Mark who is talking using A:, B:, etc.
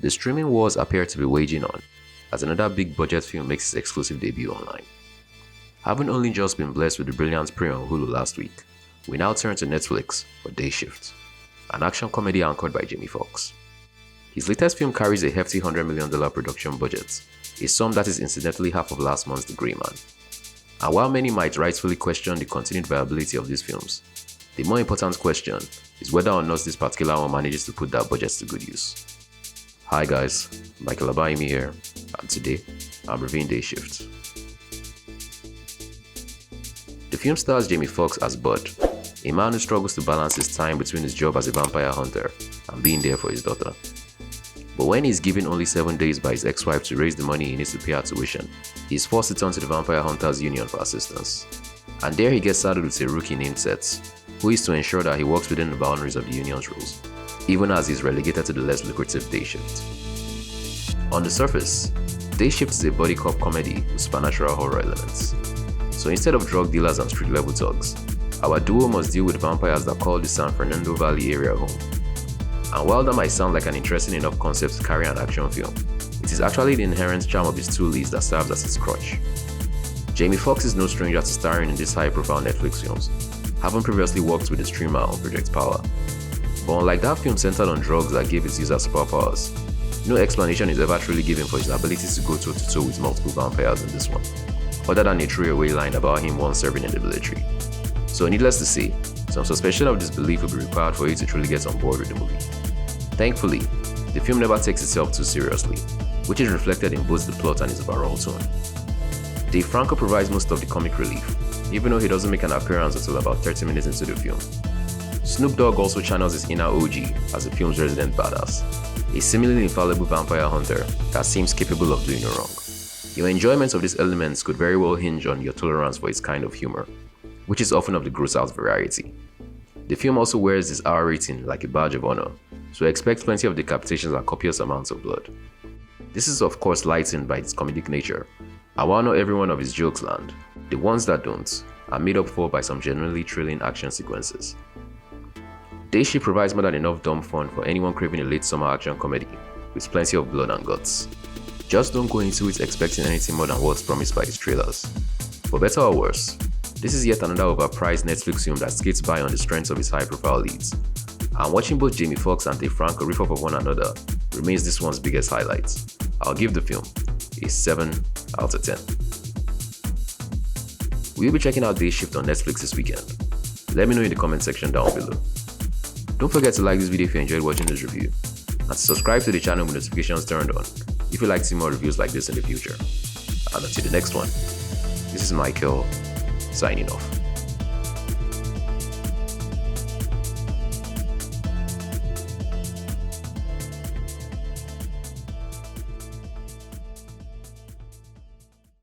A: The streaming wars appear to be waging on as another big budget film makes its exclusive debut online. Having only just been blessed with the brilliant premiere on Hulu last week, we now turn to Netflix for Day Shift, an action comedy anchored by Jamie Foxx. His latest film carries a hefty $100 million production budget, a sum that is incidentally half of last month's The Gray Man. And while many might rightfully question the continued viability of these films, the more important question is whether or not this particular one manages to put that budget to good use. Hi guys, Michael Abayimi here, and today I'm reviewing Day Shift. The film stars Jamie Foxx as Bud, a man who struggles to balance his time between his job as a vampire hunter and being there for his daughter. But when he's given only 7 days by his ex-wife to raise the money he needs to pay her tuition, he's forced to turn to the Vampire Hunters Union for assistance. And there he gets saddled with a rookie named Seth, who is to ensure that he works within the boundaries of the union's rules, even as he's relegated to the less lucrative Day Shift. On the surface, Day Shift is a body cop comedy with supernatural horror elements. So instead of drug dealers and street-level thugs, our duo must deal with vampires that call the San Fernando Valley area home. And while that might sound like an interesting enough concept to carry an action film, it is actually the inherent charm of his two leads that serves as its crutch. Jamie Foxx is no stranger to starring in these high-profile Netflix films, having previously worked with the streamer on Project Power. But unlike that film centered on drugs that gave its users superpowers, no explanation is ever truly given for his abilities to go toe-to-toe with multiple vampires in this one, other than a throwaway line about him once serving in the military. So needless to say, some suspension of disbelief will be required for you to truly get on board with the movie. Thankfully, the film never takes itself too seriously, which is reflected in both the plot and its overall tone. Dave Franco provides most of the comic relief, even though he doesn't make an appearance until about 30 minutes into the film. Snoop Dogg also channels his inner OG as the film's resident badass, a seemingly infallible vampire hunter that seems capable of doing no wrong. Your enjoyment of these elements could very well hinge on your tolerance for its kind of humor, which is often of the gross-out variety. The film also wears this R rating like a badge of honor, so expect plenty of decapitations and copious amounts of blood. This is of course lightened by its comedic nature, and while not every one of his jokes land, the ones that don't are made up for by some genuinely thrilling action sequences. Day Shift provides more than enough dumb fun for anyone craving a late summer action comedy with plenty of blood and guts. Just don't go into it expecting anything more than what's promised by its trailers. For better or worse, this is yet another overpriced Netflix film that skates by on the strength of its high-profile leads. And watching both Jamie Foxx and Dave Franco riff off of one another remains this one's biggest highlight. I'll give the film a 7 out of 10. We'll be checking out Day Shift on Netflix this weekend. Let me know in the comment section down below. Don't forget to like this video if you enjoyed watching this review, and to subscribe to the channel with notifications turned on if you'd like to see more reviews like this in the future. And until the next one, this is Michael, signing off.